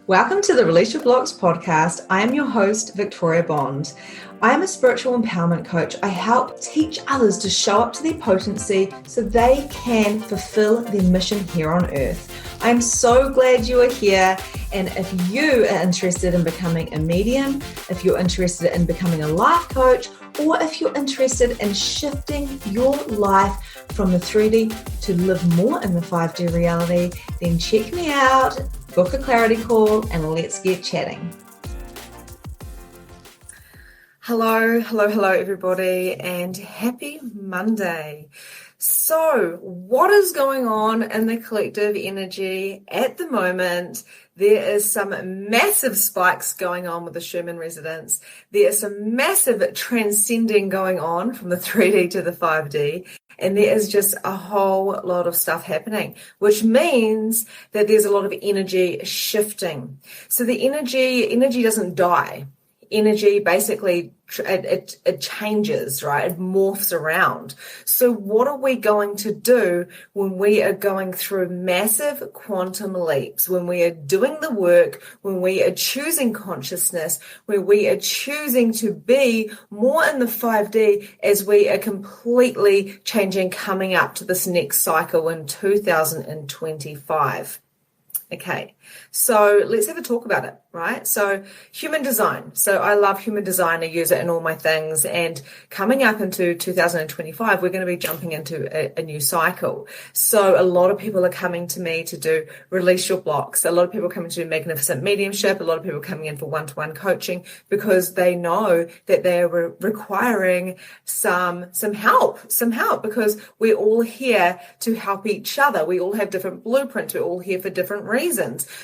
Welcome to the Release Your Blocks podcast. I am your host, Victoria Bond. I am a spiritual empowerment coach. I help teach others to show up to their potency so they can fulfill their mission here on earth. I'm so glad you are here. And if you are interested in becoming a medium, if you're interested in becoming a life coach, or if you're interested in shifting your life from the 3D to live more in the 5D reality, then check me out, book a clarity call, and let's get chatting. Hello, everybody, and happy Monday. So, what is going on in the collective energy at the moment? There is some massive spikes going on with the Sherman resonance. There is some massive transcending going on from the 3D to the 5D. And there is just a whole lot of stuff happening, which means that there's a lot of energy shifting. So the energy doesn't die. Energy basically it changes, right? It morphs around. So what are we going to do when we are going through massive quantum leaps, when we are doing the work, when we are choosing consciousness, when we are choosing to be more in the 5D as we are completely changing, coming up to this next cycle in 2025? Okay, so let's have a talk about it, right? So human design. So I love human design. I use it in all my things. And coming up into 2025, we're going to be jumping into a new cycle. So a lot of people are coming to me to do release your blocks. A lot of people are coming to do magnificent mediumship. A lot of people are coming in for one-to-one coaching because they know that they're requiring some help because we're all here to help each other. We all have different blueprints. We're all here for different reasons.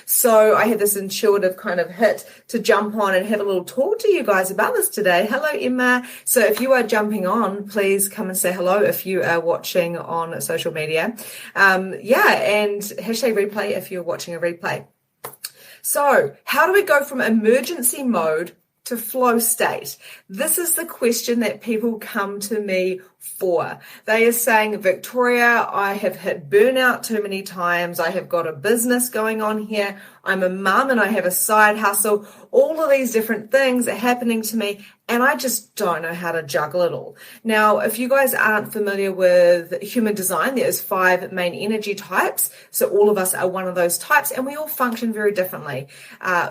So I had this intuitive kind of hit to jump on and have a little talk to you guys about this today. Hello, Emma. So if you are jumping on, please come and say hello if you are watching on social media. And hashtag replay if you're watching a replay. So how do we go from emergency mode to flow state? This is the question that people come to me for. They are saying, Victoria, I have hit burnout too many times. I have got a business going on here. I'm a mum and I have a side hustle. All of these different things are happening to me and I just don't know how to juggle it all. Now, if you guys aren't familiar with human design, there's 5 main energy types. So all of us are one of those types and we all function very differently.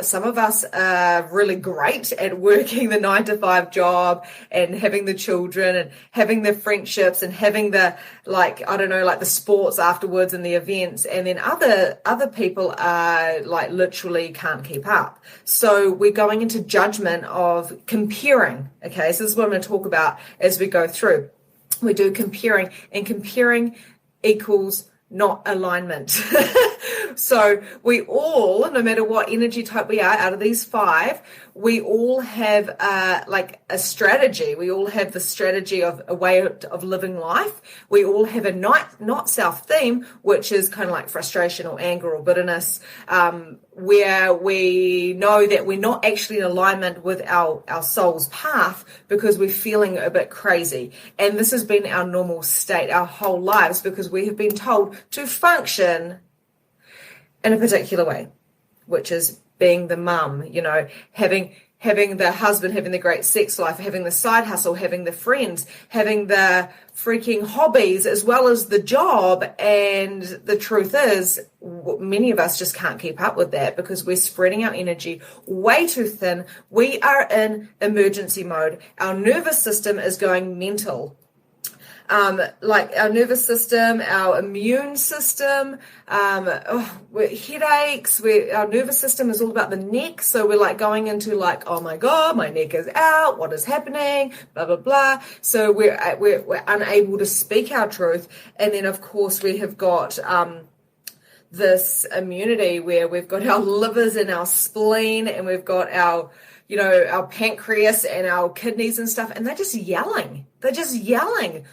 Some of us are really great at working the 9-to-5 job and having the children and having the friendships and having the the sports afterwards and the events, and then other people are like literally can't keep up. So we're going into judgment of comparing. Okay, so this is what I'm going to talk about as we go through. We do comparing, and comparing equals not alignment. So we all, no matter what energy type we are, out of these 5, we all have a strategy. We all have the strategy of a way of living life. We all have a not self theme, which is kind of like frustration or anger or bitterness, where we know that we're not actually in alignment with our soul's path because we're feeling a bit crazy. And this has been our normal state our whole lives because we have been told to function in a particular way, which is being the mum, having the husband, having the great sex life, having the side hustle, having the friends, having the freaking hobbies, as well as the job. And the truth is, many of us just can't keep up with that because we're spreading our energy way too thin. We are in emergency mode. Our nervous system is going mental. Our nervous system, our immune system, headaches, our nervous system is all about the neck. So we're like going into like, oh my God, my neck is out. What is happening? Blah, blah, blah. So we're unable to speak our truth. And then of course we have got, this immunity where we've got our livers and our spleen and we've got our pancreas and our kidneys and stuff, and they're just yelling.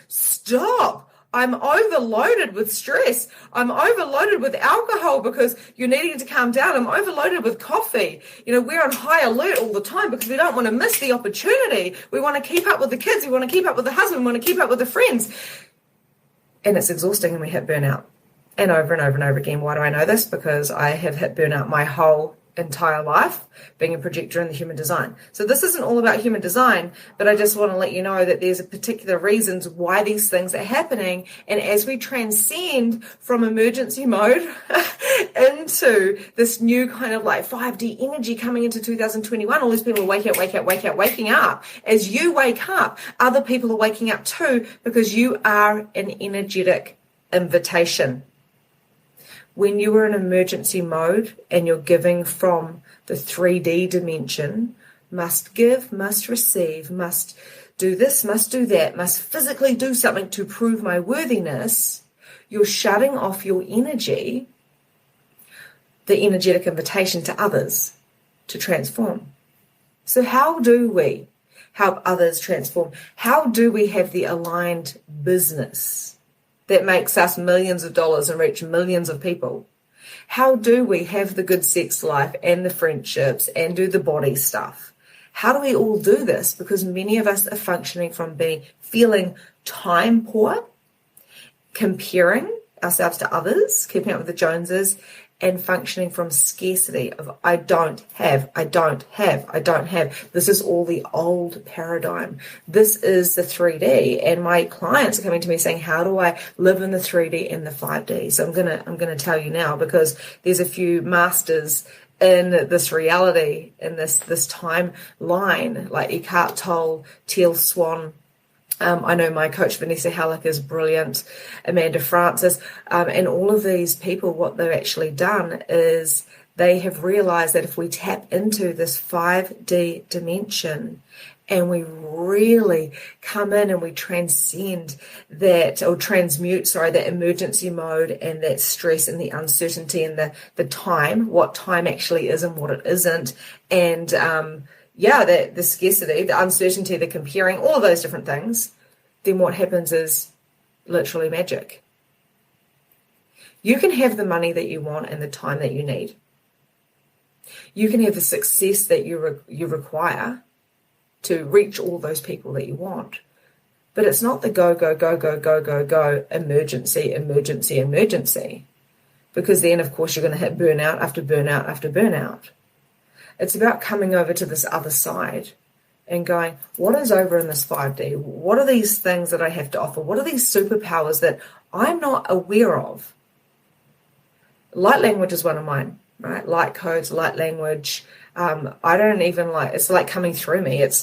Stop. I'm overloaded with stress. I'm overloaded with alcohol because you're needing to calm down. I'm overloaded with coffee. We're on high alert all the time because we don't want to miss the opportunity. We want to keep up with the kids. We want to keep up with the husband. We want to keep up with the friends. And it's exhausting and we hit burnout. And over and over and over again. Why do I know this? Because I have hit burnout my whole entire life, being a projector in the human design. So this isn't all about human design, but I just want to let you know that there's a particular reasons why these things are happening. And as we transcend from emergency mode into this new kind of like 5D energy coming into 2021, all these people are waking up. As you wake up, other people are waking up too, because you are an energetic invitation. When you are in emergency mode and you're giving from the 3D dimension, must give, must receive, must do this, must do that, must physically do something to prove my worthiness, you're shutting off your energy, the energetic invitation to others to transform. So how do we help others transform? How do we have the aligned business that makes us millions of dollars and reach millions of people? How do we have the good sex life and the friendships and do the body stuff? How do we all do this? Because many of us are functioning from feeling time poor, comparing ourselves to others, keeping up with the Joneses, and functioning from scarcity of I don't have. This is all the old paradigm. This is the 3D, and my clients are coming to me saying, how do I live in the 3D and the 5D? So I'm gonna tell you now, because there's a few masters in this reality, in this timeline, like Eckhart Tolle, Teal Swan. I know my coach Vanessa Halleck is brilliant, Amanda Francis, and all of these people, what they've actually done is they have realized that if we tap into this 5D dimension and we really come in and we transcend that, or transmute, that emergency mode and that stress and the uncertainty and the time, what time actually is and what it isn't, and the scarcity, the uncertainty, the comparing, all of those different things, then what happens is literally magic. You can have the money that you want and the time that you need. You can have the success that you require to reach all those people that you want. But it's not the go, emergency. Because then, of course, you're going to hit burnout after burnout after burnout. It's about coming over to this other side and going, what is over in this 5D? What are these things that I have to offer? What are these superpowers that I'm not aware of? Light language is one of mine, right? Light codes, light language. I don't even it's like coming through me. It's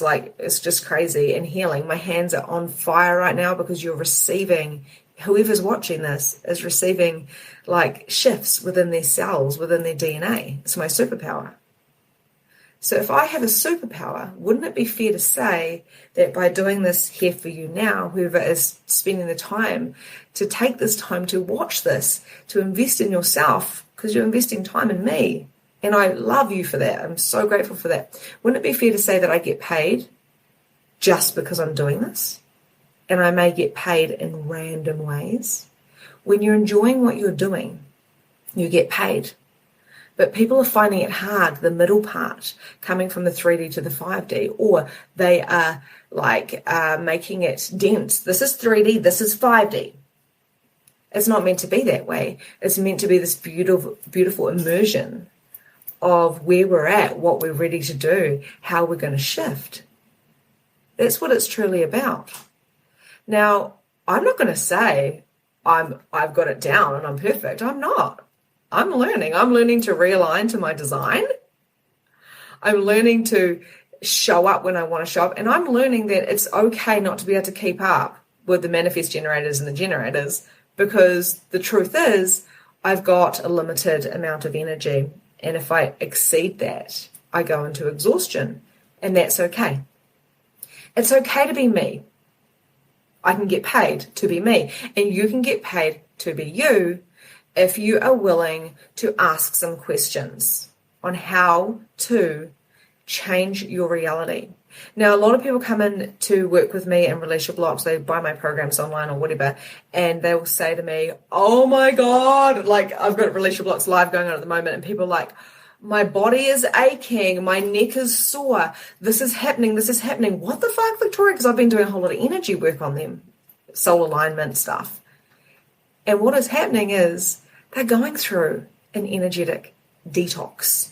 just crazy and healing. My hands are on fire right now because you're receiving, whoever's watching this is receiving like shifts within their cells, within their DNA. It's my superpower. So if I have a superpower, wouldn't it be fair to say that by doing this here for you now, whoever is spending the time, to take this time to watch this, to invest in yourself, because you're investing time in me. And I love you for that. I'm so grateful for that. Wouldn't it be fair to say that I get paid just because I'm doing this? And I may get paid in random ways. When you're enjoying what you're doing, you get paid. But people are finding it hard, the middle part, coming from the 3D to the 5D, or they are making it dense. This is 3D, this is 5D. It's not meant to be that way. It's meant to be this beautiful, beautiful immersion of where we're at, what we're ready to do, how we're going to shift. That's what it's truly about. Now, I'm not going to say I've got it down and I'm perfect. I'm not. I'm learning to realign to my design. I'm learning to show up when I want to show up. And I'm learning that it's okay not to be able to keep up with the manifest generators and the generators, because the truth is I've got a limited amount of energy. And if I exceed that, I go into exhaustion, and that's okay. It's okay to be me. I can get paid to be me, and you can get paid to be you if you are willing to ask some questions on how to change your reality. Now, a lot of people come in to work with me in relationship blocks. They buy my programs online or whatever, and they will say to me, oh my God, I've got relationship blocks live going on at the moment, and people are like, my body is aching, my neck is sore, this is happening. What the fuck, Victoria? Because I've been doing a whole lot of energy work on them, soul alignment stuff. And what is happening is they're going through an energetic detox.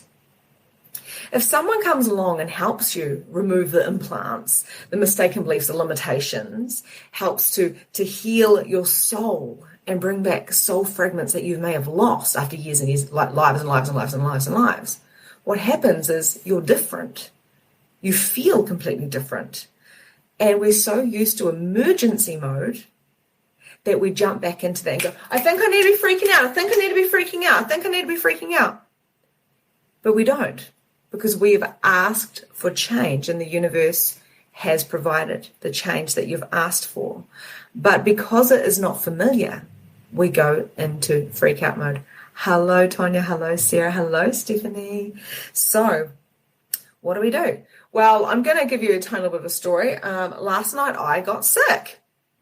If someone comes along and helps you remove the implants, the mistaken beliefs, the limitations, helps to heal your soul and bring back soul fragments that you may have lost after years and years, like lives and lives and lives and lives and lives, what happens is you're different. You feel completely different. And we're so used to emergency mode that we jump back into that and go, I think I need to be freaking out. I think I need to be freaking out. I think I need to be freaking out. But we don't, because we have asked for change and the universe has provided the change that you've asked for. But because it is not familiar, we go into freak out mode. Hello, Tonya. Hello, Sarah. Hello, Stephanie. So what do? Well, I'm going to give you a tiny little bit of a story. Last night I got sick.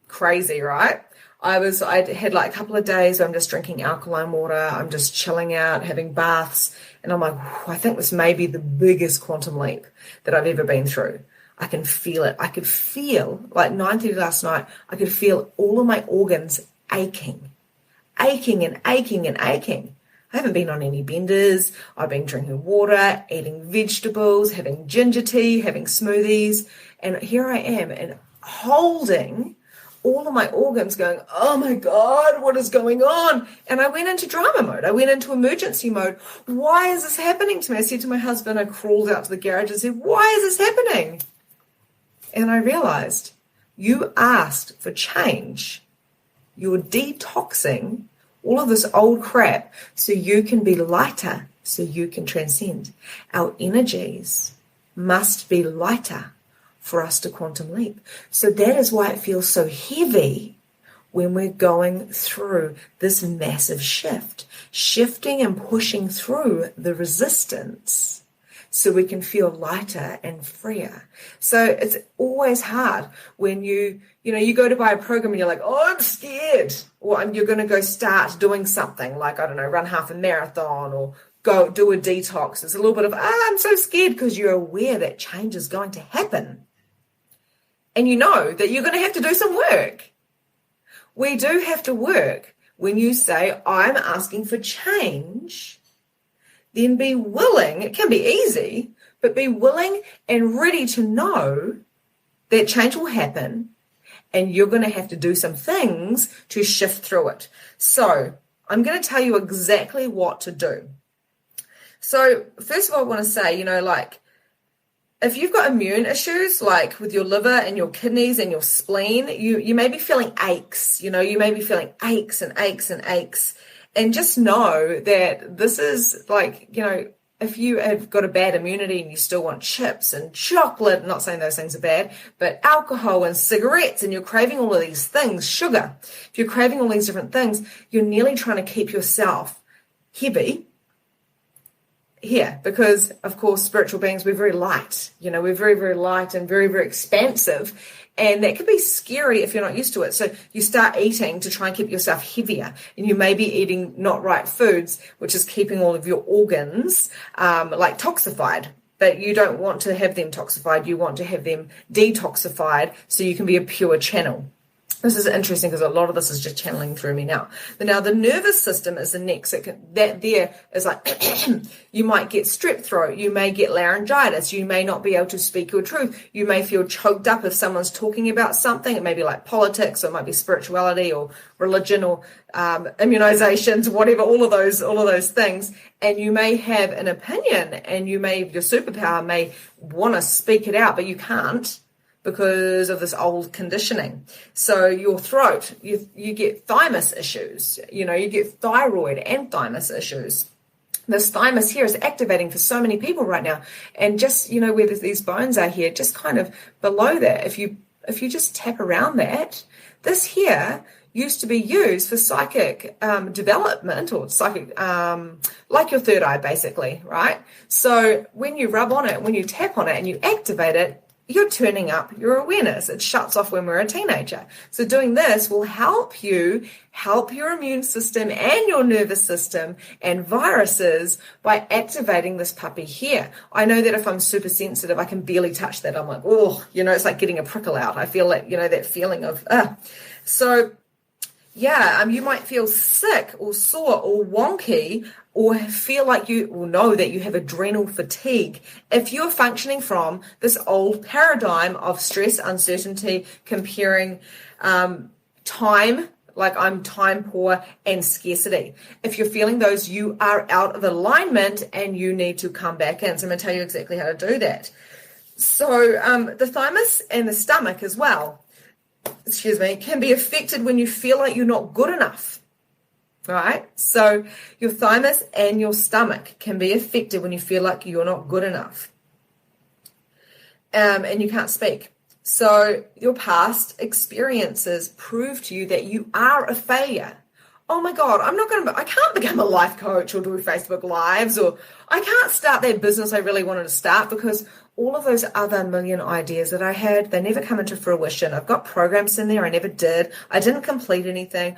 Crazy, right? I had like a couple of days where I'm just drinking alkaline water. I'm just chilling out, having baths. And I'm like, I think this may be the biggest quantum leap that I've ever been through. I can feel it. I could feel, like 9:30 last night, I could feel all of my organs aching and aching and aching. I haven't been on any benders. I've been drinking water, eating vegetables, having ginger tea, having smoothies. And here I am and holding all of my organs going, oh my God, what is going on? And I went into drama mode. I went into emergency mode. Why is this happening to me? I said to my husband, I crawled out to the garage and said, why is this happening? And I realized you asked for change. You're detoxing all of this old crap so you can be lighter, so you can transcend. Our energies must be lighter for us to quantum leap. So that is why it feels so heavy when we're going through this massive shift, shifting and pushing through the resistance so we can feel lighter and freer. So it's always hard when you go to buy a program and you're like, oh, I'm scared. Or you're going to go start doing something like, I don't know, run half a marathon or go do a detox. It's a little bit of, I'm so scared, because you're aware that change is going to happen. And you know that you're going to have to do some work. We do have to work. When you say, I'm asking for change, then be willing, it can be easy, but be willing and ready to know that change will happen and you're going to have to do some things to shift through it. So I'm going to tell you exactly what to do. So first of all, I want to say, if you've got immune issues, like with your liver and your kidneys and your spleen, you may be feeling aches, you may be feeling aches and aches and aches. And just know that this is like, if you have got a bad immunity and you still want chips and chocolate, I'm not saying those things are bad, but alcohol and cigarettes, and you're craving all of these things, sugar, if you're craving all these different things, you're nearly trying to keep yourself heavy here, because of course spiritual beings, we're very light, we're very, very light and very, very expansive, and that could be scary if you're not used to it. So you start eating to try and keep yourself heavier, and you may be eating not right foods, which is keeping all of your organs like toxified, but you don't want to have them toxified. You want to have them detoxified so you can be a pure channel. This is interesting because a lot of this is just channeling through me now. But now the nervous system is the next. That there is like, you might get strep throat. You may get laryngitis. You may not be able to speak your truth. You may feel choked up if someone's talking about something. It may be like politics, or it might be spirituality or religion or immunizations, whatever, all of those things. And you may have an opinion, and your superpower may want to speak it out, but you can't, because of this old conditioning. So your throat, you get thymus issues, you get thyroid and thymus issues. This thymus here is activating for so many people right now. And just, where these bones are here, just kind of below that, if you just tap around that, this here used to be used for psychic development, or psychic, like your third eye basically, right? So when you rub on it, when you tap on it and you activate it, you're turning up your awareness. It shuts off when we're a teenager. So doing this will help you help your immune system and your nervous system and viruses by activating this puppy here. I know that if I'm super sensitive, I can barely touch that. I'm like, it's like getting a prickle out. I feel like, that feeling of, So Yeah, you might feel sick or sore or wonky or feel like you or know that you have adrenal fatigue if you're functioning from this old paradigm of stress, uncertainty, comparing time, like I'm time poor, and scarcity. If you're feeling those, you are out of alignment and you need to come back in. So I'm going to tell you exactly how to do that. So the thymus and the stomach as well, can be affected when you feel like you're not good enough, right? So your thymus and your stomach can be affected when you feel like you're not good enough, and you can't speak. So your past experiences prove to you that you are a failure. Oh my God, I can't become a life coach or do Facebook Lives, or I can't start that business I really wanted to start because all of those other million ideas that I had, they never come into fruition. I've got programs in there I never did. I didn't complete anything.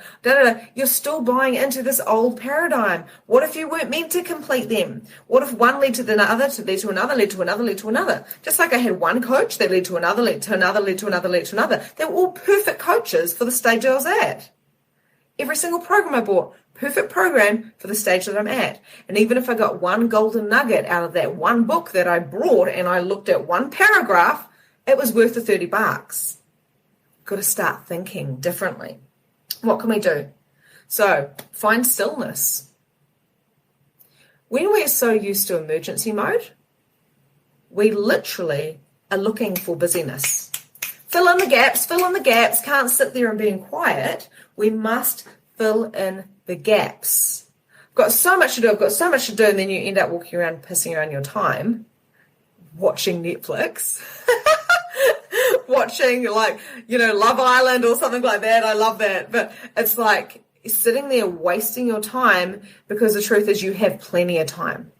You're still buying into this old paradigm. What if you weren't meant to complete them? What if one led to the other, to lead to another, led to another, led to another? Just like I had one coach that led to another, led to another, led to another, led to another. They were all perfect coaches for the stage I was at. Every single program I bought, perfect program for the stage that I'm at. And even if I got one golden nugget out of that one book that I brought and I looked at one paragraph, it was worth the $30. Got to start thinking differently. What can we do? So find stillness. When we're so used to emergency mode, we literally are looking for busyness. Fill in the gaps, can't sit there and being quiet. We must fill in the gaps. I've got so much to do, and then you end up walking around, pissing around your time, watching Netflix, watching Love Island or something like that. I love that. But it's like sitting there wasting your time because the truth is you have plenty of time.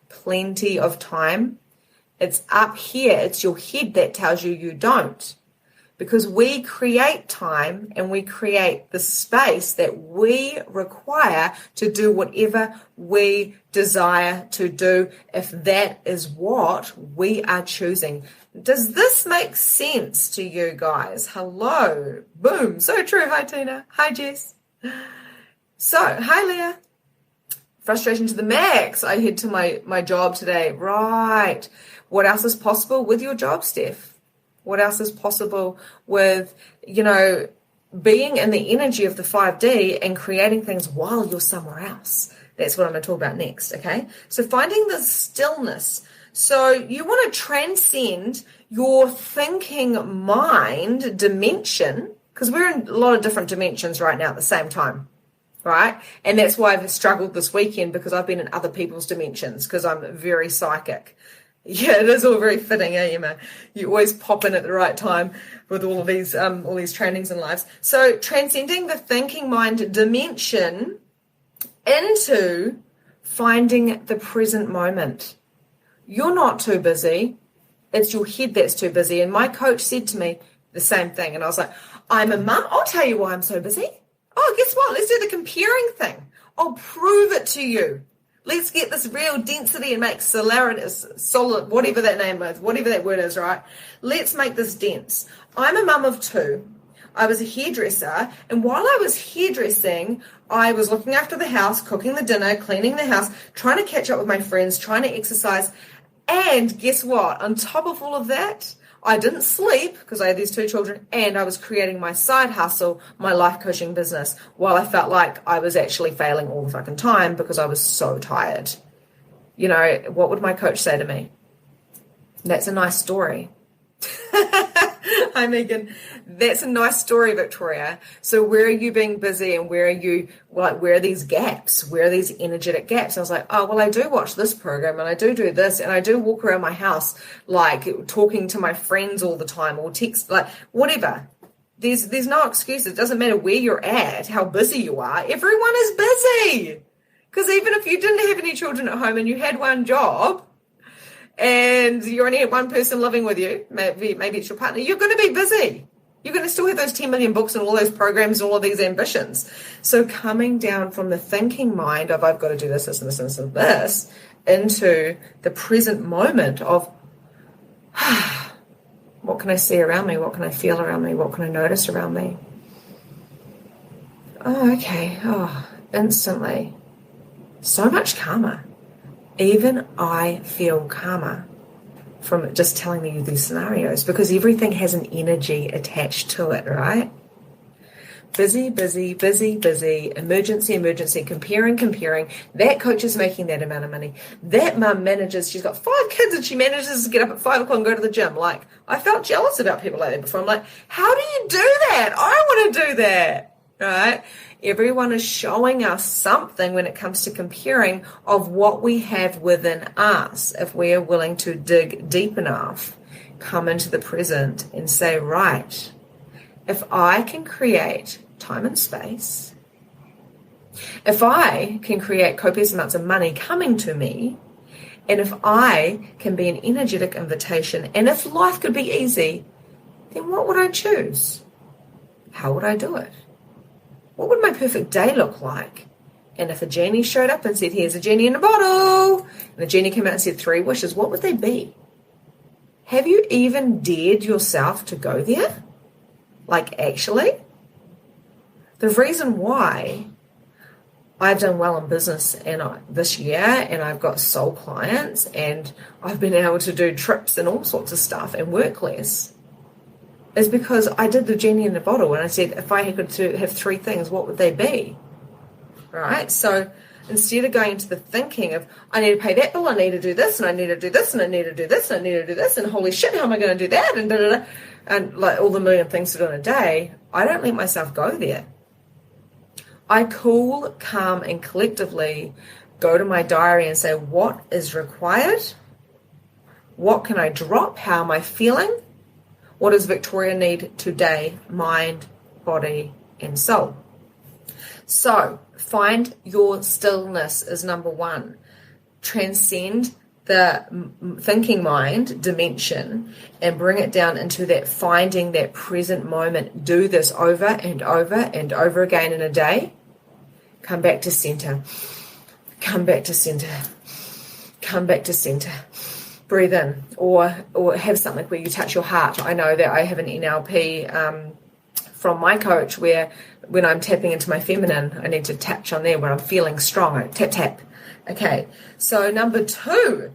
Plenty of time. It's up here. It's your head that tells you you don't. Because we create time and we create the space that we require to do whatever we desire to do, if that is what we are choosing. Does this make sense to you guys? Hello. Boom. So true. Hi, Tina. Hi, Jess. So, hi, Leah. Frustration to the max. I head to my job today. Right. What else is possible with your job, Steph? What else is possible with, being in the energy of the 5D and creating things while you're somewhere else? That's what I'm going to talk about next, okay? So finding the stillness. So you want to transcend your thinking mind dimension, because we're in a lot of different dimensions right now at the same time, right? And that's why I've struggled this weekend, because I've been in other people's dimensions, because I'm very psychic. Yeah, it is all very fitting, Emma? You always pop in at the right time with all of these trainings and lives. So transcending the thinking mind dimension into finding the present moment. You're not too busy. It's your head that's too busy. And my coach said to me the same thing. And I was like, I'm a mum. I'll tell you why I'm so busy. Oh, guess what? Let's do the comparing thing. I'll prove it to you. Let's get this real density and make solid, whatever that name is, whatever that word is, right? Let's make this dense. I'm a mum of two. I was a hairdresser, and while I was hairdressing, I was looking after the house, cooking the dinner, cleaning the house, trying to catch up with my friends, trying to exercise. And guess what? On top of all of that, I didn't sleep because I had these two children, and I was creating my side hustle, my life coaching business, while I felt like I was actually failing all the fucking time because I was so tired. What would my coach say to me? That's a nice story. Hi, Megan. That's a nice story, Victoria. So where are you being busy, and where are these gaps? Where are these energetic gaps? I was like, oh, well, I do watch this program, and I do this, and I do walk around my house, like talking to my friends all the time, or text, like whatever. There's no excuse. It doesn't matter where you're at, how busy you are. Everyone is busy. Because even if you didn't have any children at home and you had one job, and you only have one person living with you, maybe it's your partner, you're going to be busy. You're going to still have those 10 million books and all those programs and all of these ambitions. So coming down from the thinking mind of I've got to do this, this, and this, and this, and this, into the present moment of what can I see around me? What can I feel around me? What can I notice around me? oh, okay, oh, instantly. So much calmer. Even I feel calmer from just telling you these scenarios because everything has an energy attached to it, right? Busy, busy, busy, busy, emergency, emergency, comparing. That coach is making that amount of money. That mum manages, she's got 5 kids and she manages to get up at 5 o'clock and go to the gym. Like, I felt jealous about people like that before. I'm like, how do you do that? I want to do that, right? Everyone is showing us something when it comes to comparing of what we have within us. If we are willing to dig deep enough, come into the present and say, right, if I can create time and space, if I can create copious amounts of money coming to me, and if I can be an energetic invitation, and if life could be easy, then what would I choose? How would I do it? What would my perfect day look like? And if a genie showed up and said, here's a genie in a bottle, and the genie came out and said 3 wishes, what would they be? Have you even dared yourself to go there? Like, actually? The reason why I've done well in business this year, and I've got soul clients, and I've been able to do trips and all sorts of stuff and work less, is because I did the genie in the bottle and I said, if I could have 3 things, what would they be? Right? So instead of going into the thinking of, I need to pay that bill, I need to do this, and I need to do this, and I need to do this, and I need to do this, and holy shit, how am I going to do that? And da-da-da. And like all the million things to do in a day, I don't let myself go there. I cool, calm, and collectively go to my diary and say, what is required? What can I drop? How am I feeling? What does Victoria need today? Mind, body, and soul. So find your stillness is number 1. Transcend the thinking mind dimension and bring it down into that finding that present moment. Do this over and over and over again in a day. Come back to center. Come back to center. Come back to center. Breathe in, or have something where you touch your heart. I know that I have an NLP from my coach where when I'm tapping into my feminine, I need to touch on there where I'm feeling strong. I tap. Okay, so number 2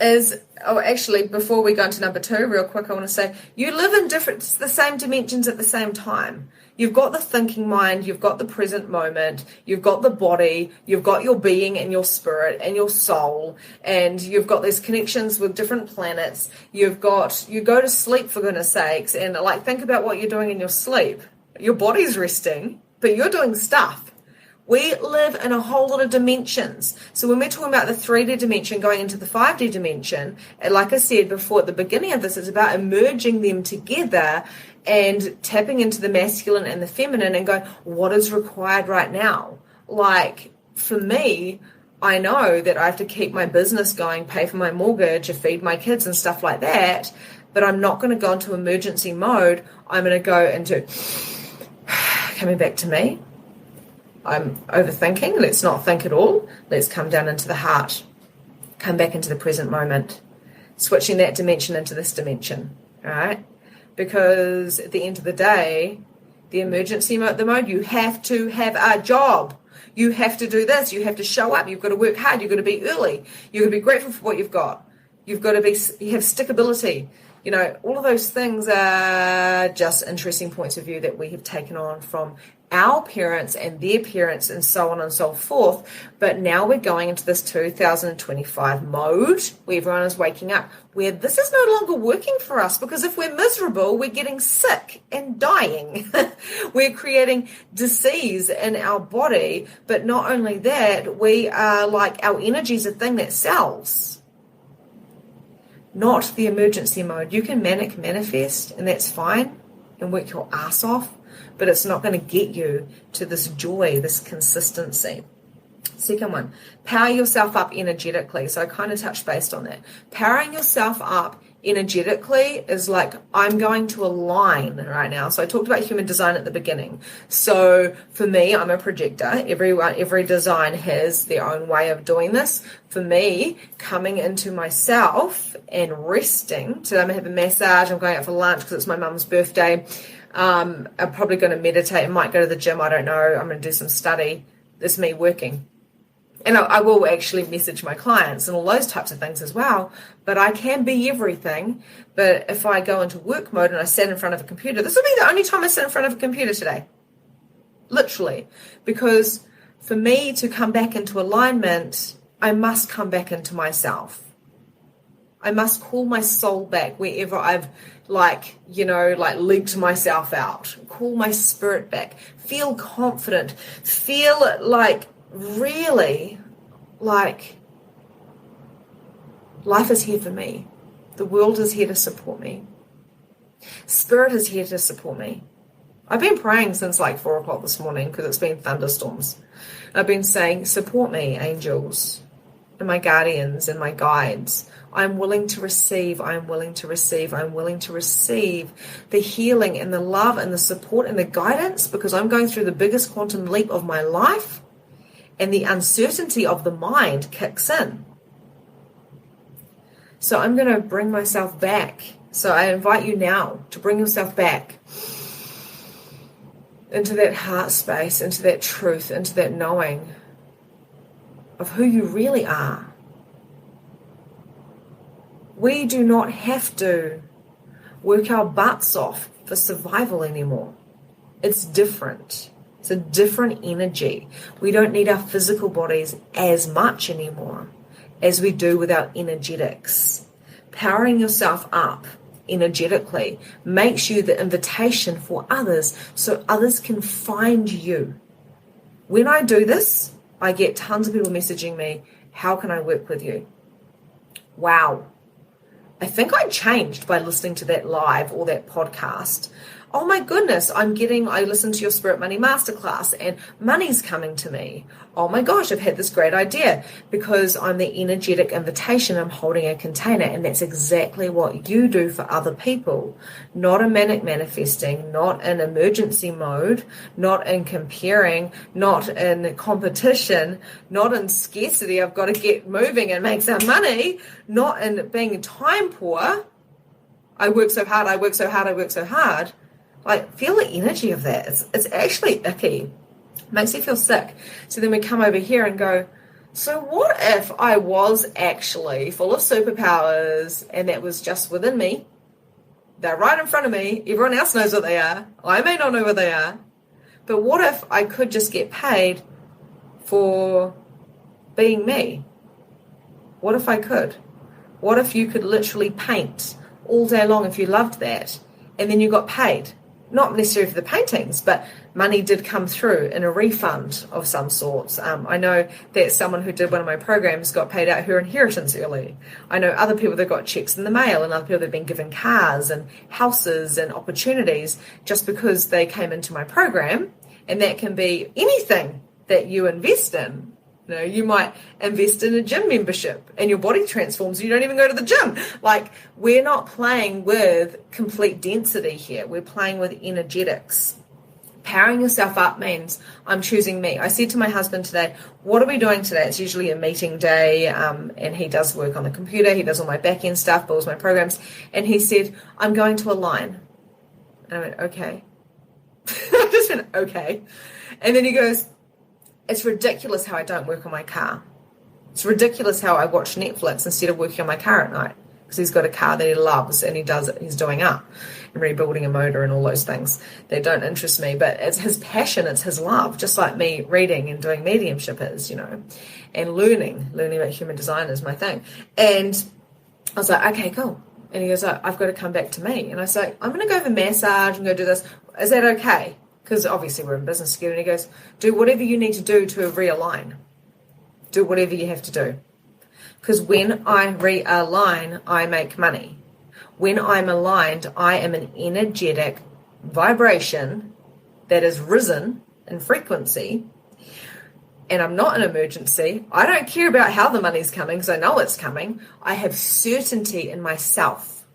is, actually, before we go into number 2, real quick, I want to say, you live in the same dimensions at the same time. You've got the thinking mind, you've got the present moment, you've got the body, you've got your being and your spirit and your soul, and you've got these connections with different planets. You go to sleep, for goodness sakes, and like think about what you're doing in your sleep. Your body's resting, but you're doing stuff. We live in a whole lot of dimensions. So when we're talking about the 3D dimension going into the 5D dimension, like I said before at the beginning of this, it's about merging them together and tapping into the masculine and the feminine and going, what is required right now? Like, for me, I know that I have to keep my business going, pay for my mortgage, feed my kids and stuff like that, but I'm not going to go into emergency mode. I'm going to go into coming back to me. I'm overthinking. Let's not think at all. Let's come down into the heart. Come back into the present moment. Switching that dimension into this dimension. All right? Because at the end of the day, the emergency mode, the mode, you have to have a job. You have to do this. You have to show up. You've got to work hard. You've got to be early. You've got to be grateful for what you've got. You have stickability. You know, all of those things are just interesting points of view that we have taken on from our parents and their parents and so on and so forth. But now we're going into this 2025 mode where everyone is waking up, where this is no longer working for us, because if we're miserable, we're getting sick and dying. We're creating disease in our body. But not only that, we are like, our energy is a thing that sells. Not the emergency mode. You can manic manifest, and that's fine, and work your ass off, but it's not going to get you to this joy, this consistency. Second one, power yourself up energetically. So I kind of touched base on that. Powering yourself up energetically is like, I'm going to align right now. So I talked about human design at the beginning. So for me, I'm a projector. Every design has their own way of doing this. For me, coming into myself and resting. Today I'm going to have a massage. I'm going out for lunch because it's my mum's birthday. I'm probably going to meditate. I might go to the gym. I don't know. I'm going to do some study. It's me working. And I will actually message my clients and all those types of things as well. But I can be everything. But if I go into work mode and I sit in front of a computer, this will be the only time I sit in front of a computer today. Literally. Because for me to come back into alignment, I must come back into myself. I must call my soul back wherever I've leaked myself out. Call my spirit back. Feel confident. Feel really like life is here for me. The world is here to support me. Spirit is here to support me. I've been praying since 4 o'clock this morning because it's been thunderstorms. I've been saying, support me, angels, and my guardians and my guides. I'm willing to receive. I'm willing to receive. I'm willing to receive the healing and the love and the support and the guidance because I'm going through the biggest quantum leap of my life. And the uncertainty of the mind kicks in. So I'm going to bring myself back. So I invite you now to bring yourself back into that heart space, into that truth, into that knowing of who you really are. We do not have to work our butts off for survival anymore. It's different. It's a different energy. We don't need our physical bodies as much anymore as we do with our energetics. Powering yourself up energetically makes you the invitation for others so others can find you. When I do this, I get tons of people messaging me, how can I work with you? Wow. I think I changed by listening to that live or that podcast. Oh my goodness, I listened to your Spirit Money Masterclass and money's coming to me. Oh my gosh, I've had this great idea because I'm the energetic invitation. I'm holding a container and that's exactly what you do for other people. Not a manic manifesting, not in emergency mode, not in comparing, not in competition, not in scarcity. I've got to get moving and make some money, not in being time poor. I work so hard, I work so hard, I work so hard. Feel the energy of that. It's actually icky. Makes you feel sick. So then we come over here and go, so what if I was actually full of superpowers and that was just within me? They're right in front of me. Everyone else knows what they are. I may not know what they are. But what if I could just get paid for being me? What if I could? What if you could literally paint all day long if you loved that and then you got paid? Not necessarily for the paintings, but money did come through in a refund of some sorts. I know that someone who did one of my programs got paid out her inheritance early. I know other people that got checks in the mail and other people that have been given cars and houses and opportunities just because they came into my program. And that can be anything that you invest in. You might invest in a gym membership and your body transforms. You don't even go to the gym. We're not playing with complete density here. We're playing with energetics. Powering yourself up means I'm choosing me. I said to my husband today, what are we doing today? It's usually a meeting day, and he does work on the computer. He does all my back end stuff, builds my programs. And he said, I'm going to align. And I went, okay. I just went, okay. And then he goes, it's ridiculous how I don't work on my car. It's ridiculous how I watch Netflix instead of working on my car at night because he's got a car that he loves and he's doing up and rebuilding a motor and all those things that don't interest me. But it's his passion, it's his love, just like me reading and doing mediumship is, and learning about human design is my thing. And I was like, okay, cool. And he goes, I've got to come back to me. And I say, I'm going to go have a massage and go do this. Is that okay? Because obviously we're in business together. And he goes, do whatever you need to do to realign. Do whatever you have to do. Because when I realign, I make money. When I'm aligned, I am an energetic vibration that is risen in frequency. And I'm not an emergency. I don't care about how the money's coming because I know it's coming. I have certainty in myself.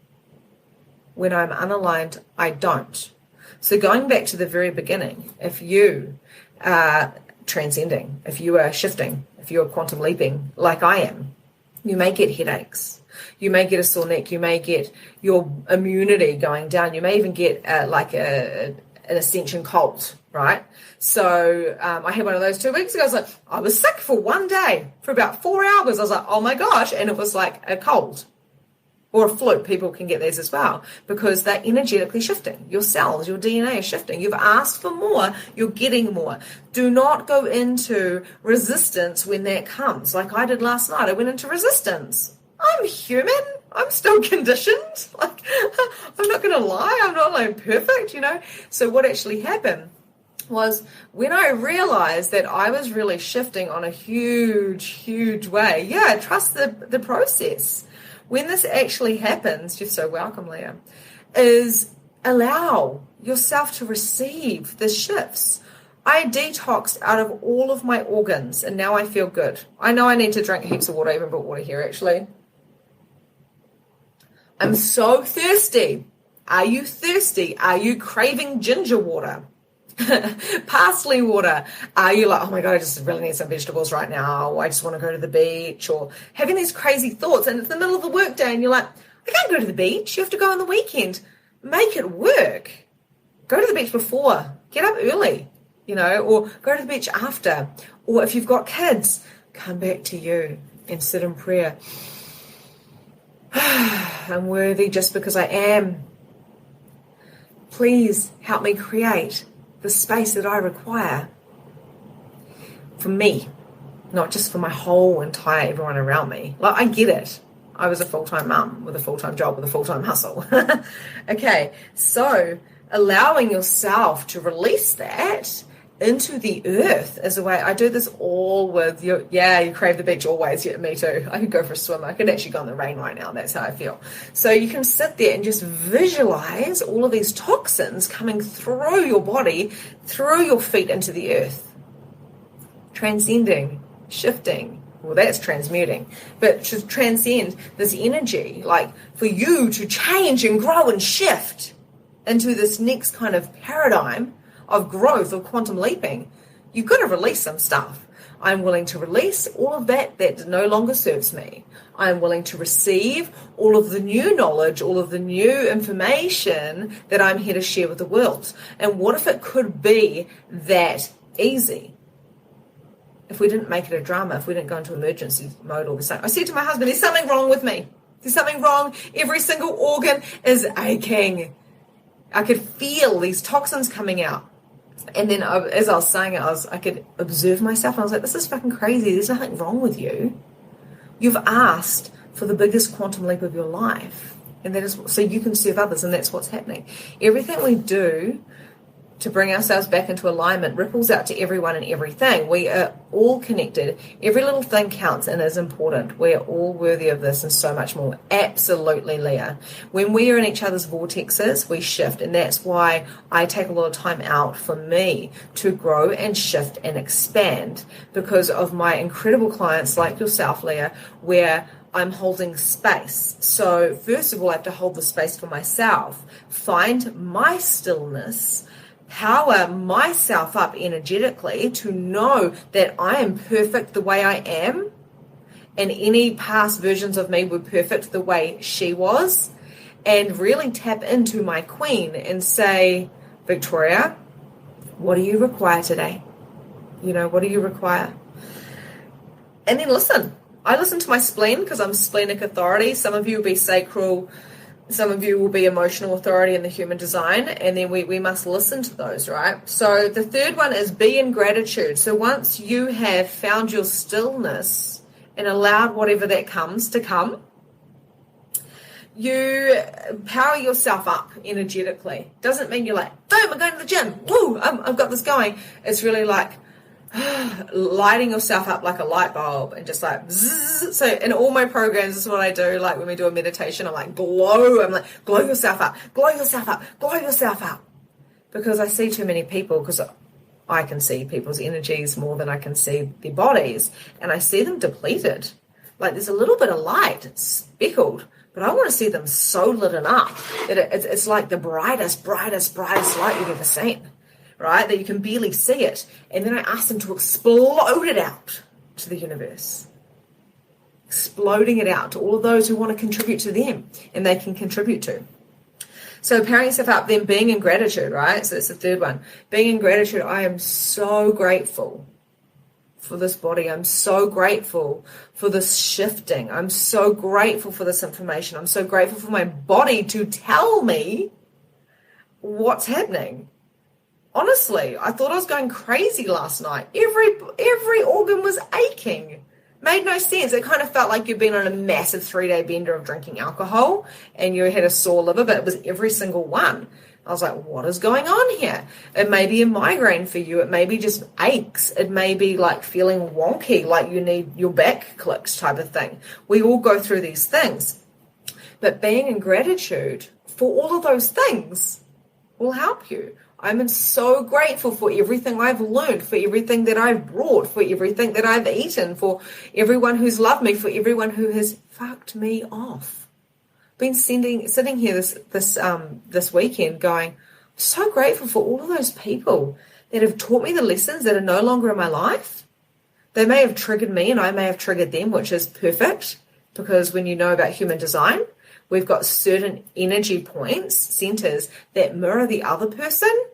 When I'm unaligned, I don't. So going back to the very beginning, if you are transcending, if you are shifting, if you're quantum leaping like I am, you may get headaches. You may get a sore neck. You may get your immunity going down. You may even get an ascension cold, right? So I had one of those 2 weeks ago. I was sick for one day for about 4 hours. I was like, oh my gosh. And it was like a cold or a flu. People can get these as well because they're energetically shifting. Your cells, your DNA is shifting. You've asked for more. You're getting more. Do not go into resistance when that comes. Like I did last night. I went into resistance. I'm human. I'm still conditioned. Like, I'm not going to lie. I'm not like perfect, So what actually happened was when I realized that I was really shifting on a huge, huge way. Yeah, trust the process. When this actually happens, you're so welcome, Leah, is allow yourself to receive the shifts. I detoxed out of all of my organs and now I feel good. I know I need to drink heaps of water. I even brought water here actually. I'm so thirsty. Are you thirsty? Are you craving ginger water? Parsley water? Are you like, oh my God, I just really need some vegetables right now. Or I just want to go to the beach, or having these crazy thoughts. And it's the middle of the workday and you're like, I can't go to the beach. You have to go on the weekend. Make it work. Go to the beach before. Get up early, or go to the beach after. Or if you've got kids, come back to you and sit in prayer. I'm worthy just because I am. Please help me create the space that I require for me, not just for my whole entire everyone around me. Like, I get it. I was a full-time mum with a full-time job with a full-time hustle. Okay, so allowing yourself to release that into the earth is a way. I do this all with you. Yeah, you crave the beach always. Yeah, me too. I could go for a swim. I could actually go in the rain right now. That's how I feel. So you can sit there and just visualize all of these toxins coming through your body, through your feet into the earth. Transcending, shifting. Well, that's transmuting. But to transcend this energy, like for you to change and grow and shift into this next kind of paradigm of growth, of quantum leaping, you've got to release some stuff. I'm willing to release all of that no longer serves me. I'm willing to receive all of the new knowledge, all of the new information that I'm here to share with the world. And what if it could be that easy? If we didn't make it a drama, if we didn't go into emergency mode all the time. I said to my husband, there's something wrong with me. There's something wrong. Every single organ is aching. I could feel these toxins coming out. And then as I was saying it, I could observe myself. And I was like, this is fucking crazy. There's nothing wrong with you. You've asked for the biggest quantum leap of your life. And that is so you can serve others. And that's what's happening. Everything we do to bring ourselves back into alignment ripples out to everyone and everything. We are all connected. Every little thing counts and is important. We are all worthy of this and so much more. Absolutely, Leah. When we are in each other's vortexes, we shift. And that's why I take a lot of time out for me to grow and shift and expand, because of my incredible clients like yourself, Leah, where I'm holding space. So first of all, I have to hold the space for myself, find my stillness, power myself up energetically to know that I am perfect the way I am, and any past versions of me were perfect the way she was, and really tap into my queen and say, Victoria, what do you require today? What do you require? And then listen. I listen to my spleen because I'm splenic authority. Some of you will be sacral. Some of you will be emotional authority in the human design, and then we must listen to those, right? So the third one is be in gratitude. So once you have found your stillness and allowed whatever that comes to come, you power yourself up energetically. Doesn't mean you're like, boom, I'm going to the gym. Woo, I've got this going. It's really like lighting yourself up like a light bulb and just like zzz. So in all my programs, this is what I do. Like when we do a meditation, I'm like glow yourself up, glow yourself up, glow yourself up, because I see too many people, because I can see people's energies more than I can see their bodies, and I see them depleted. Like there's a little bit of light speckled, but I want to see them so lit up that it's like the brightest light you've ever seen. Right, that you can barely see it. And then I ask them to explode it out to the universe. exploding it out to all of those who want to contribute to them and they can contribute to. So powering yourself up, then being in gratitude, right? So that's the third one. Being in gratitude, I am so grateful for this body. I'm so grateful for this shifting. I'm so grateful for this information. I'm so grateful for my body to tell me what's happening. Honestly, I thought I was going crazy last night. Every organ was aching. Made no sense. It kind of felt like you'd been on a massive 3-day bender of drinking alcohol and you had a sore liver, but it was every single one. I was like, what is going on here? It may be a migraine for you. It may be just aches. It may be like feeling wonky, like you need your back clicked type of thing. We all go through these things. But being in gratitude for all of those things will help you. I'm so grateful for everything I've learned, for everything that I've brought, for everything that I've eaten, for everyone who's loved me, for everyone who has fucked me off. Been sitting here this weekend going, I'm so grateful for all of those people that have taught me the lessons that are no longer in my life. They may have triggered me and I may have triggered them, which is perfect, because when you know about human design, we've got certain energy points, centers, that mirror the other person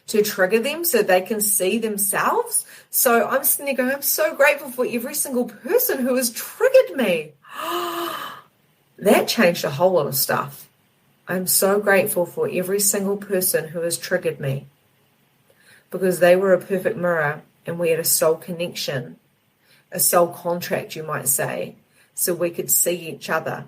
to trigger them so they can see themselves. So I'm sitting there going, I'm so grateful for every single person who has triggered me. That changed a whole lot of stuff. I'm so grateful for every single person who has triggered me because they were a perfect mirror and we had a soul connection, a soul contract, you might say, so we could see each other.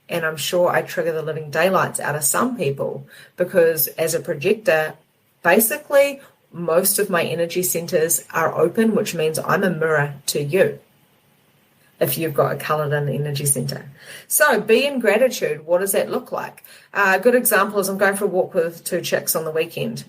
And I'm sure I trigger the living daylights out of some people because as a projector, basically most of my energy centers are open, which means I'm a mirror to you if you've got a colored in energy center. So be in gratitude. What does that look like? A good example is I'm going for a walk with 2 chicks on the weekend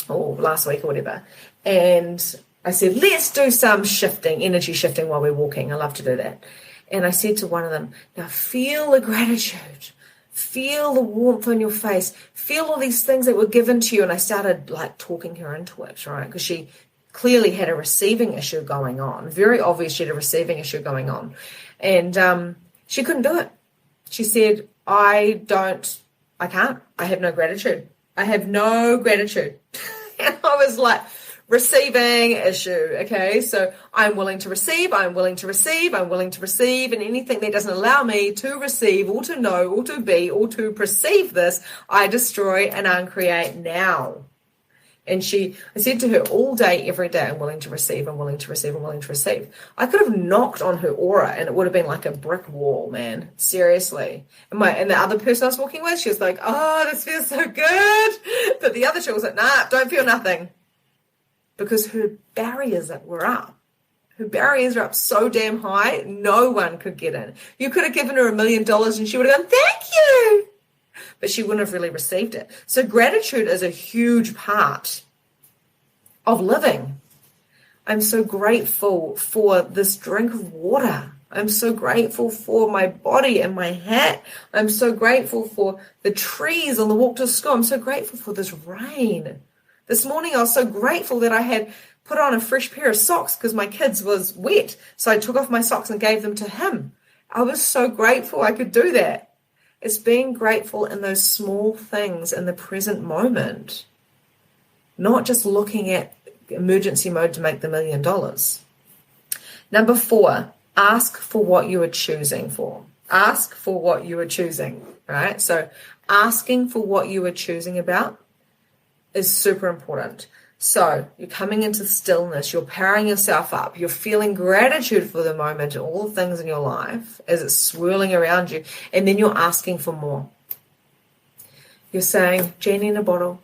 or last week or whatever. And I said, let's do some shifting, energy shifting while we're walking. I love to do that. And I said to one of them, now feel the gratitude, feel the warmth on your face, feel all these things that were given to you. And I started like talking her into it, right? Because she clearly had a receiving issue going on. Very obvious she had a receiving issue going on. And she couldn't do it. She said, I can't. I have no gratitude. I have no gratitude. And I was like, receiving issue, okay? So I'm willing to receive, I'm willing to receive, I'm willing to receive, and anything that doesn't allow me to receive or to know or to be or to perceive this, I destroy and uncreate now. And I said to her all day, every day, I'm willing to receive, I'm willing to receive, I'm willing to receive. I could have knocked on her aura and it would have been like a brick wall, man. Seriously. And the other person I was walking with, she was like, oh, this feels so good. But the other chick was like, nah, don't feel nothing. Because her barriers were up. Her barriers are up so damn high, no one could get in. You could have given her $1 million and she would have gone, thank you. But she wouldn't have really received it. So gratitude is a huge part of living. I'm so grateful for this drink of water. I'm so grateful for my body and my hat. I'm so grateful for the trees on the walk to school. I'm so grateful for this rain. This morning, I was so grateful that I had put on a fresh pair of socks because my kid's was wet. So I took off my socks and gave them to him. I was so grateful I could do that. It's being grateful in those small things in the present moment, not just looking at emergency mode to make the $1 million. Number 4, ask for what you are choosing for. Ask for what you are choosing, right? So asking for what you are choosing about is super important. So you're coming into stillness, you're powering yourself up, you're feeling gratitude for the moment and all the things in your life as it's swirling around you, and then you're asking for more. You're saying, genie in a bottle,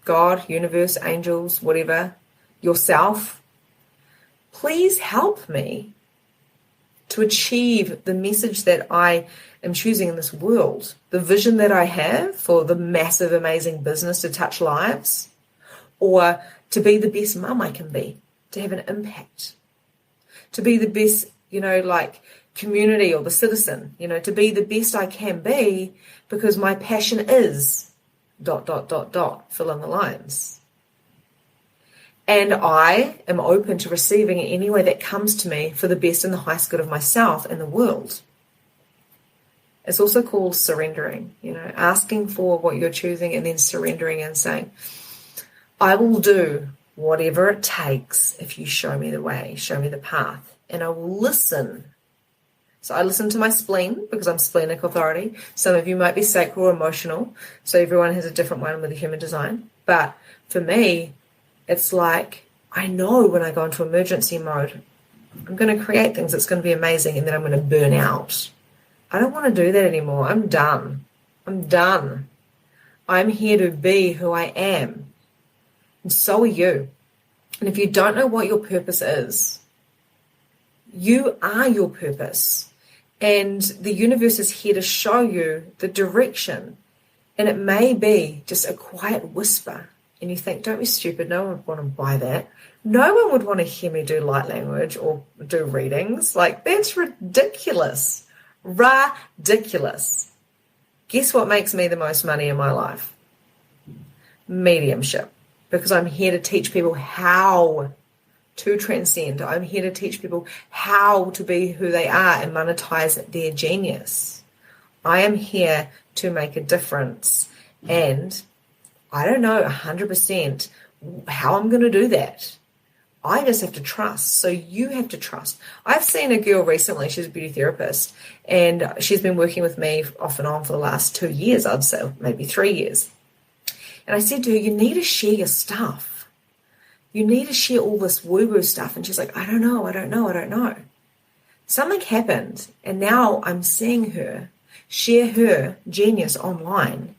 God, universe, angels, whatever, yourself, please help me to achieve the message that I am choosing in this world, the vision that I have for the massive, amazing business to touch lives, or to be the best mum I can be, to have an impact, to be the best, like community or the citizen, to be the best I can be because my passion is ... fill in the lines. And I am open to receiving in any way that comes to me for the best and the highest good of myself and the world. It's also called surrendering, asking for what you're choosing and then surrendering and saying, I will do whatever it takes if you show me the way, show me the path, and I will listen. So I listen to my spleen because I'm splenic authority. Some of you might be sacral or emotional, so everyone has a different one with the human design. But for me, it's like I know when I go into emergency mode, I'm going to create things that's going to be amazing and then I'm going to burn out. I don't want to do that anymore. I'm done. I'm here to be who I am. And so are you. And if you don't know what your purpose is, you are your purpose. And the universe is here to show you the direction. And it may be just a quiet whisper. And you think, don't be stupid. No one would want to buy that. No one would want to hear me do light language or do readings. Like, that's ridiculous. Ridiculous. Guess what makes me the most money in my life? Mediumship. Because I'm here to teach people how to transcend. I'm here to teach people how to be who they are and monetize their genius. I am here to make a difference. And I don't know 100% how I'm going to do that. I just have to trust. So you have to trust. I've seen a girl recently, she's a beauty therapist, and she's been working with me off and on for the last 2 years, I'd say, maybe 3 years. And I said to her, you need to share your stuff. You need to share all this woo-woo stuff. And she's like, I don't know. Something happened, and now I'm seeing her share her genius online.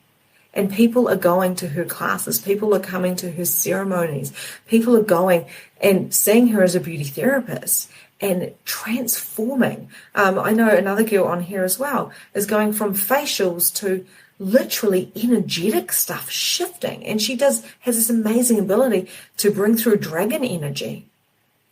And people are going to her classes. People are coming to her ceremonies. People are going and seeing her as a beauty therapist and transforming. I know another girl on here as well is going from facials to literally energetic stuff shifting. And she has this amazing ability to bring through dragon energy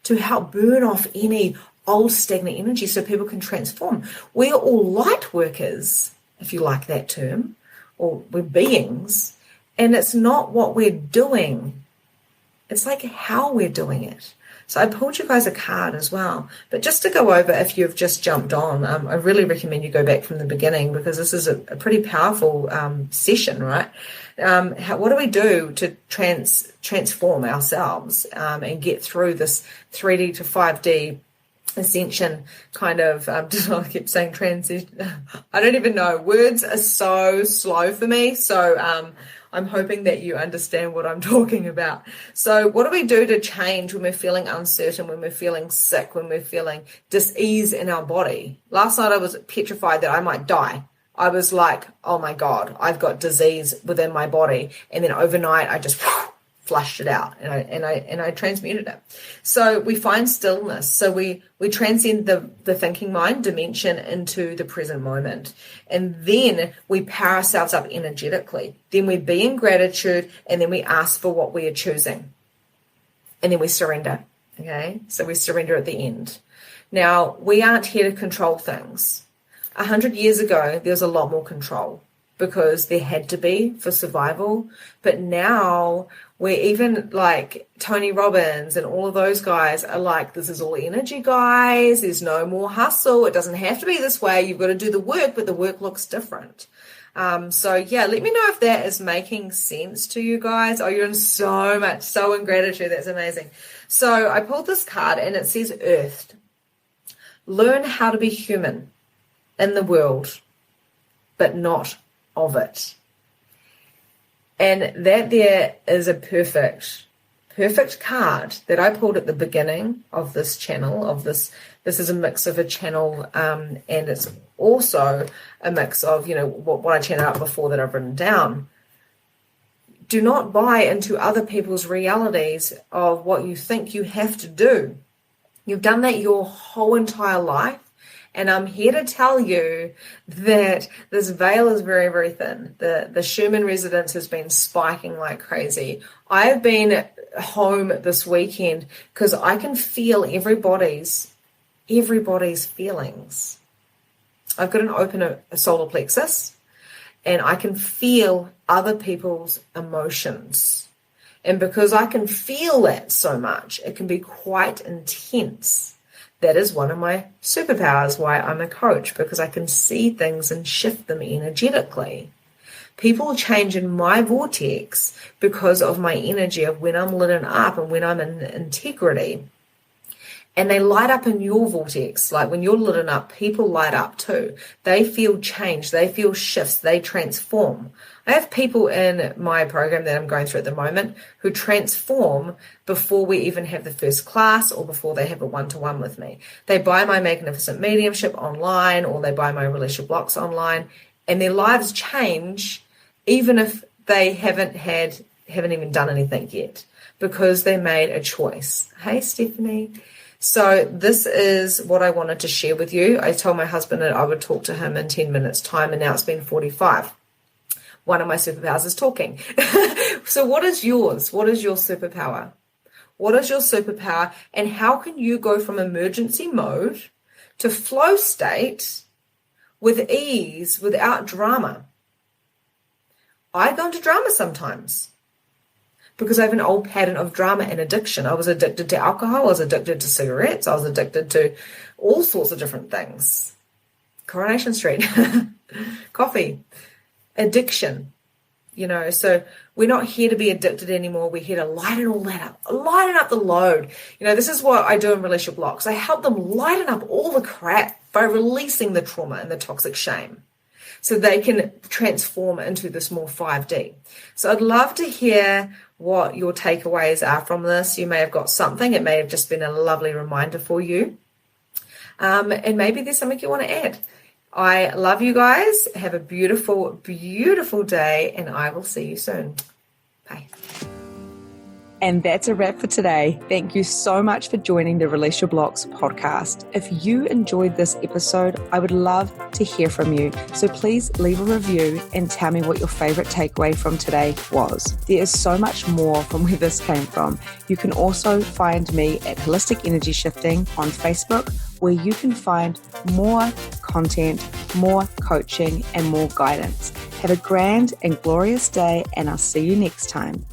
to help burn off any old stagnant energy so people can transform. We are all light workers, if you like that term. Or we're beings, and it's not what we're doing. It's like how we're doing it. So I pulled you guys a card as well. But just to go over, if you've just jumped on, I really recommend you go back from the beginning because this is a pretty powerful session, right? What do we do to transform ourselves and get through this 3D to 5D ascension kind of, I keep saying transition. I don't even know. Words are so slow for me. So I'm hoping that you understand what I'm talking about. So what do we do to change when we're feeling uncertain, when we're feeling sick, when we're feeling dis-ease in our body? Last night I was petrified that I might die. I was like, oh my God, I've got disease within my body. And then overnight I just flushed it out and I transmuted it. So we find stillness. So we transcend the thinking mind dimension into the present moment. And then we power ourselves up energetically. Then we be in gratitude and then we ask for what we are choosing. And then we surrender. Okay. So we surrender at the end. Now we aren't here to control things. 100 years ago, there was a lot more control because there had to be for survival. But now we're even like Tony Robbins and all of those guys are like, this is all energy, guys. There's no more hustle. It doesn't have to be this way. You've got to do the work, but the work looks different. So yeah, let me know if that is making sense to you guys. Oh, you're in so in gratitude. That's amazing. So I pulled this card and it says Earthed. Learn how to be human in the world, but not of it. And that there is a perfect card that I pulled at the beginning of this channel, this is a mix of a channel, and it's also a mix of, what I channeled out before that I've written down. Do not buy into other people's realities of what you think you have to do. You've done that your whole entire life. And I'm here to tell you that this veil is very, very thin. The Schumann resonance has been spiking like crazy. I've been home this weekend because I can feel everybody's feelings. I've got an open solar plexus and I can feel other people's emotions. And because I can feel that so much, it can be quite intense. That is one of my superpowers, why I'm a coach, because I can see things and shift them energetically. People change in my vortex because of my energy of when I'm lit up and when I'm in integrity. And they light up in your vortex. Like when you're lit up, people light up too. They feel change. They feel shifts. They transform. I have people in my program that I'm going through at the moment who transform before we even have the first class or before they have a one-to-one with me. They buy my Magnificent Mediumship online, or they buy my Relationship Blocks online, and their lives change even if they haven't even done anything yet, because they made a choice. Hey, Stephanie. So this is what I wanted to share with you. I told my husband that I would talk to him in 10 minutes time, and now it's been 45. One of my superpowers is talking. So what is yours? What is your superpower? What is your superpower? And how can you go from emergency mode to flow state with ease, without drama? I go into drama sometimes because I have an old pattern of drama and addiction. I was addicted to alcohol. I was addicted to cigarettes. I was addicted to all sorts of different things. Coronation Street, coffee, addiction, so we're not here to be addicted anymore. We're here to lighten all that up, lighten up the load. This is what I do in Relationship Blocks. I help them lighten up all the crap by releasing the trauma and the toxic shame, so they can transform into this more 5D. So I'd love to hear what your takeaways are from this. You may have got something. It may have just been a lovely reminder for you. And maybe there's something you want to add. I love you guys. Have a beautiful, beautiful day, and I will see you soon. Bye. And that's a wrap for today. Thank you so much for joining the Release Your Blocks podcast. If you enjoyed this episode, I would love to hear from you. So please leave a review and tell me what your favorite takeaway from today was. There is so much more from where this came from. You can also find me at Holistic Energy Shifting on Facebook, where you can find more content, more coaching, and more guidance. Have a grand and glorious day, and I'll see you next time.